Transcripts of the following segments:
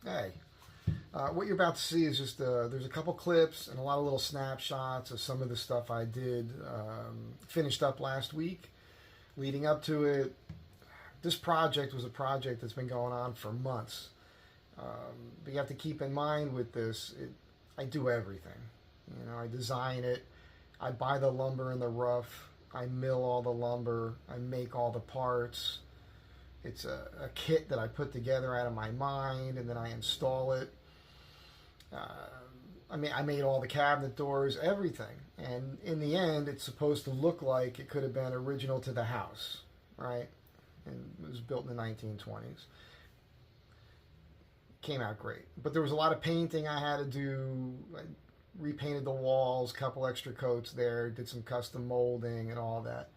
Hey, what you're about to see is just there's a couple clips and a lot of little snapshots of some of the stuff I did, finished up last week. Leading up to it, this project was a project that's been going on for months. But you have to keep in mind with this, I do everything. You know, I design it, I buy the lumber in the rough, I mill all the lumber, I make all the parts. It's a kit that I put together out of my mind, and then I install it. I made all the cabinet doors, everything. And in the end, it's supposed to look like it could have been original to the house, right? And it was built in the 1920s. Came out great. But there was a lot of painting I had to do. I repainted the walls, couple extra coats there, did some custom molding and all that.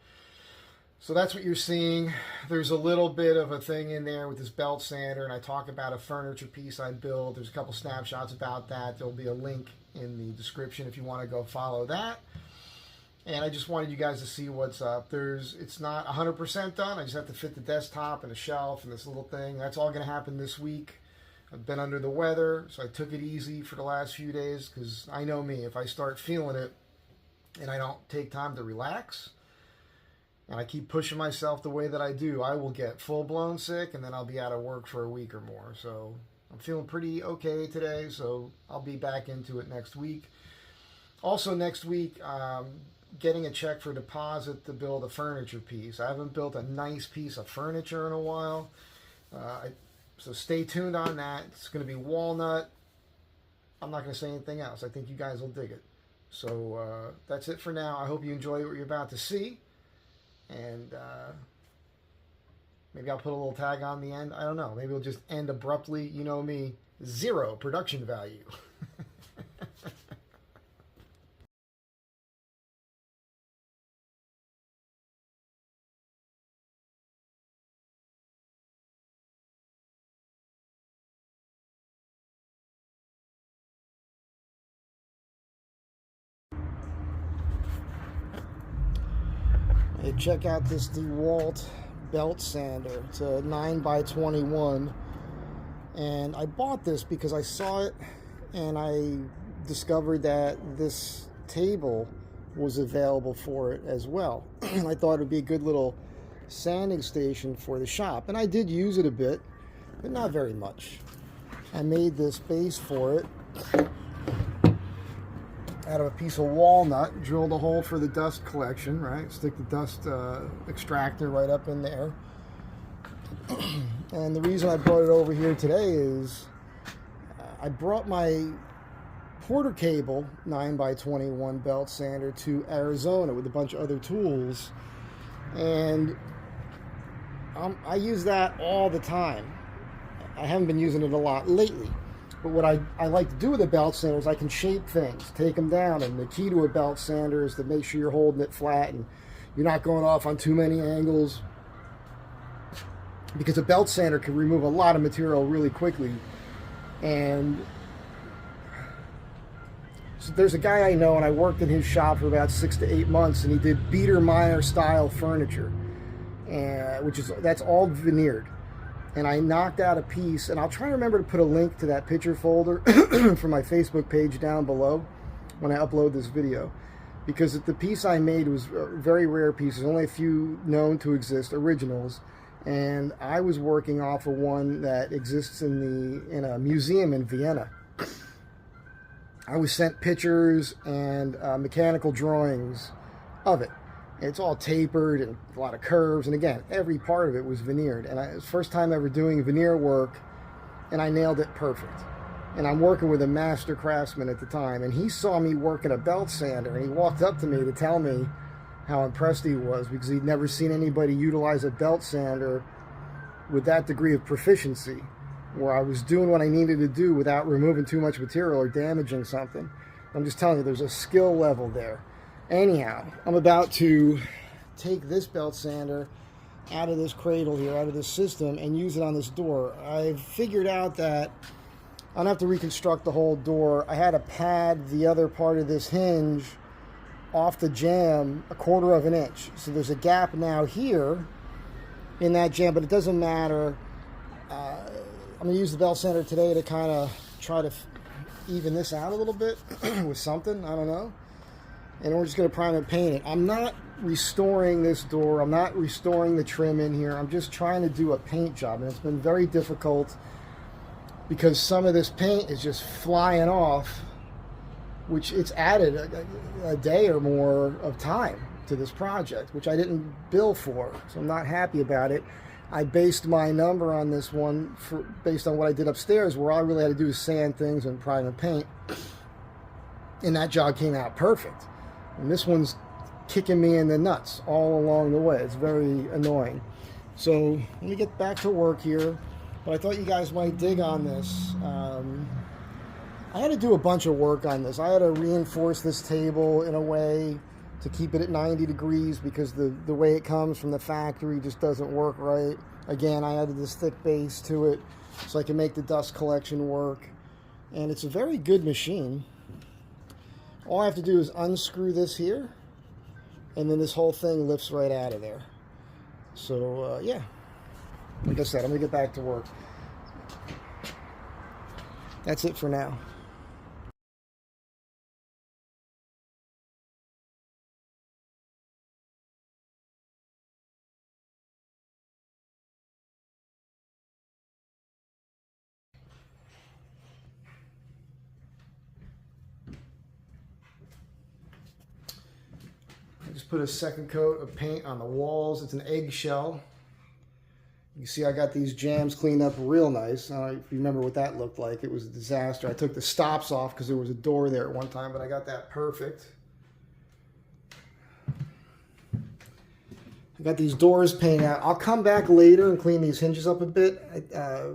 So that's what you're seeing. There's a little bit of a thing in there with this belt sander, and I talk about a furniture piece I built. There's a couple snapshots about that. There'll be a link in the description if you want to go follow that. And I just wanted you guys to see what's up. It's not 100% done. I just have to fit the desktop and a shelf and this little thing. That's all going to happen this week. I've been under the weather, so I took it easy for the last few days because I know me. If I start feeling it and I don't take time to relax, and I keep pushing myself the way that I do, I will get full-blown sick, and then I'll be out of work for a week or more. So I'm feeling pretty okay today, so I'll be back into it next week. Also next week, getting a check for deposit to build a furniture piece. I haven't built a nice piece of furniture in a while, so stay tuned on that. It's going to be walnut. I'm not going to say anything else. I think you guys will dig it. So that's it for now. I hope you enjoy what you're about to see. And maybe I'll put a little tag on the end. I don't know. Maybe it'll just end abruptly. You know me, 0 production value. Hey, check out this DeWalt belt sander. It's a 9x21, and I bought this because I saw it and I discovered that this table was available for it as well. And I thought it would be a good little sanding station for the shop, and I did use it a bit, but not very much. I made this base for it out of a piece of walnut, drilled a hole for the dust collection, right? Stick the dust extractor right up in there. And the reason I brought it over here today is I brought my Porter Cable 9x21 belt sander to Arizona with a bunch of other tools, and I use that all the time. I haven't been using it a lot lately. But what I like to do with a belt sander is I can shape things, take them down, and the key to a belt sander is to make sure you're holding it flat and you're not going off on too many angles, because a belt sander can remove a lot of material really quickly. And so there's a guy I know, and I worked in his shop for about 6 to 8 months, and he did Biedermeier style furniture, and that's all veneered. And I knocked out a piece, and I'll try to remember to put a link to that picture folder for my Facebook page down below when I upload this video, because the piece I made was a very rare piece. There's only a few known to exist, originals, and I was working off of one that exists in a museum in Vienna. I was sent pictures and mechanical drawings of it. It's all tapered and a lot of curves, and again, every part of it was veneered. And it was the first time ever doing veneer work, and I nailed it perfect. And I'm working with a master craftsman at the time, and he saw me working a belt sander, and he walked up to me to tell me how impressed he was, because he'd never seen anybody utilize a belt sander with that degree of proficiency, where I was doing what I needed to do without removing too much material or damaging something. I'm just telling you, there's a skill level there. Anyhow, I'm about to take this belt sander out of this cradle here, out of this system, and use it on this door. I've figured out that I don't have to reconstruct the whole door. I had to pad the other part of this hinge off the jamb 1/4 of an inch. So there's a gap now here in that jamb, but it doesn't matter. I'm going to use the bell sander today to kind of try to even this out a little bit with something, I don't know. And we're just going to prime and paint it. I'm not restoring this door. I'm not restoring the trim in here. I'm just trying to do a paint job. And it's been very difficult because some of this paint is just flying off, which it's added a day or more of time to this project, which I didn't bill for. So I'm not happy about it. I based my number on this one based on what I did upstairs, where all I really had to do is sand things and prime and paint. And that job came out perfect. And this one's kicking me in the nuts all along the way. It's very annoying. So let me get back to work here. But I thought you guys might dig on this. I had to do a bunch of work on this. I had to reinforce this table in a way to keep it at 90 degrees because the way it comes from the factory just doesn't work right. Again, I added this thick base to it so I can make the dust collection work. And it's a very good machine. All I have to do is unscrew this here, and then this whole thing lifts right out of there. So, yeah. Like I said, I'm going to get back to work. That's it for now. I just put a second coat of paint on the walls. It's an eggshell. You see I got these jams cleaned up real nice. If you remember what that looked like, it was a disaster. I took the stops off because there was a door there at one time, but I got that perfect. I got these doors painted out. I'll come back later and clean these hinges up a bit.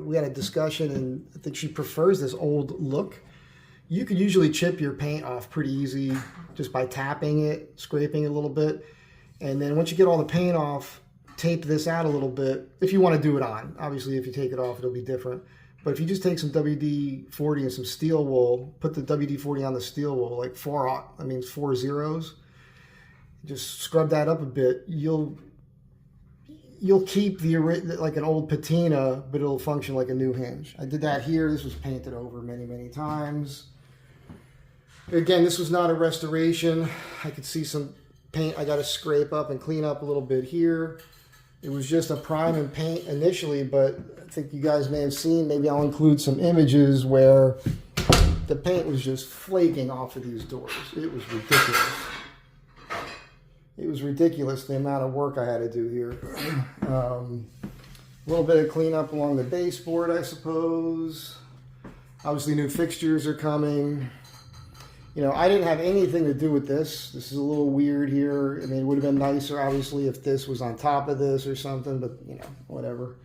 We had a discussion, and I think she prefers this old look. You could usually chip your paint off pretty easy just by tapping it, scraping it a little bit. And then once you get all the paint off, tape this out a little bit if you want to do it on. Obviously, if you take it off, it'll be different. But if you just take some WD-40 and some steel wool, put the WD-40 on the steel wool, like 4 zeros, just scrub that up a bit. You'll keep like an old patina, but it'll function like a new hinge. I did that here. This was painted over many, many times. Again, this was not a restoration. I could see some paint I got to scrape up and clean up a little bit here. It was just a prime and paint initially, but I think you guys may have seen, maybe I'll include some images where the paint was just flaking off of these doors. It was ridiculous. It was ridiculous the amount of work I had to do here. A little bit of cleanup along the baseboard, I suppose. Obviously new fixtures are coming. You know, I didn't have anything to do with this. This is a little weird here. I mean, it would have been nicer, obviously, if this was on top of this or something, but, you know, whatever.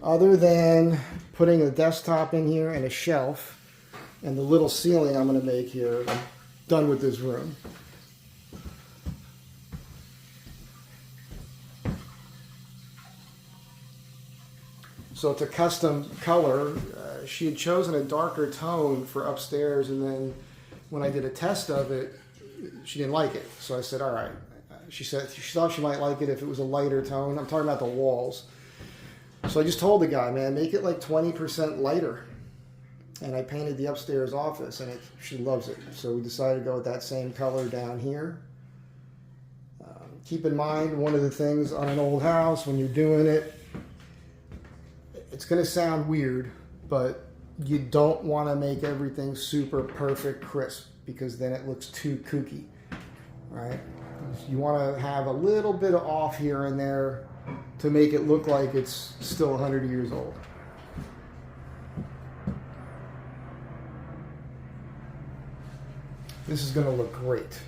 Other than putting a desktop in here and a shelf and the little ceiling I'm going to make here, I'm done with this room. So it's a custom color. She had chosen a darker tone for upstairs, and then when I did a test of it, she didn't like it. So I said, all right. She said she thought she might like it if it was a lighter tone. I'm talking about the walls. So I just told the guy, man, make it like 20% lighter. And I painted the upstairs office, and she loves it. So we decided to go with that same color down here. Keep in mind, one of the things on an old house, when you're doing it, it's going to sound weird, but you don't want to make everything super perfect crisp because then it looks too kooky, right? You want to have a little bit of off here and there to make it look like it's still 100 years old. This is going to look great.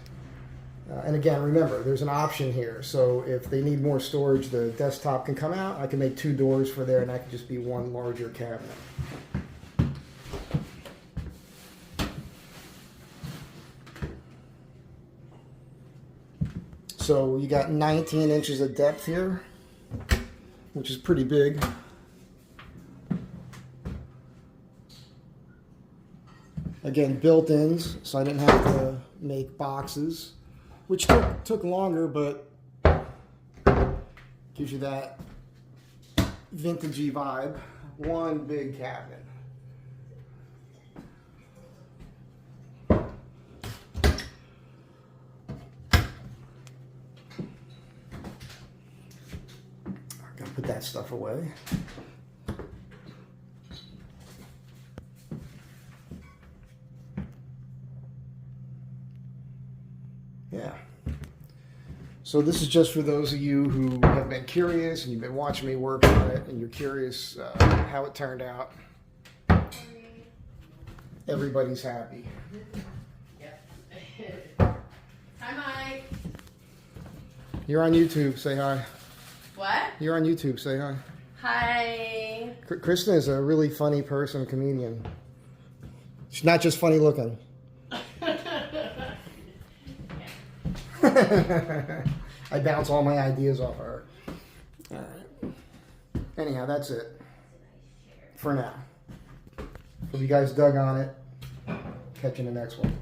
And again, remember, there's an option here. So if they need more storage, the desktop can come out. I can make 2 doors for there, and that can just be one larger cabinet. So you got 19 inches of depth here, which is pretty big. Again, built-ins, so I didn't have to make boxes, which took longer, but gives you that vintagey vibe. One big cabinet. Gotta put that stuff away. Yeah. So this is just for those of you who have been curious and you've been watching me work on it and you're curious how it turned out. Everybody's happy. Yep. Hi, Mike. You're on YouTube. Say hi. What? You're on YouTube. Say hi. Hi. Kristen is a really funny person, comedian. She's not just funny looking. I bounce all my ideas off her. All right. Anyhow, that's it for now. If you guys dug on it, catch you in the next one.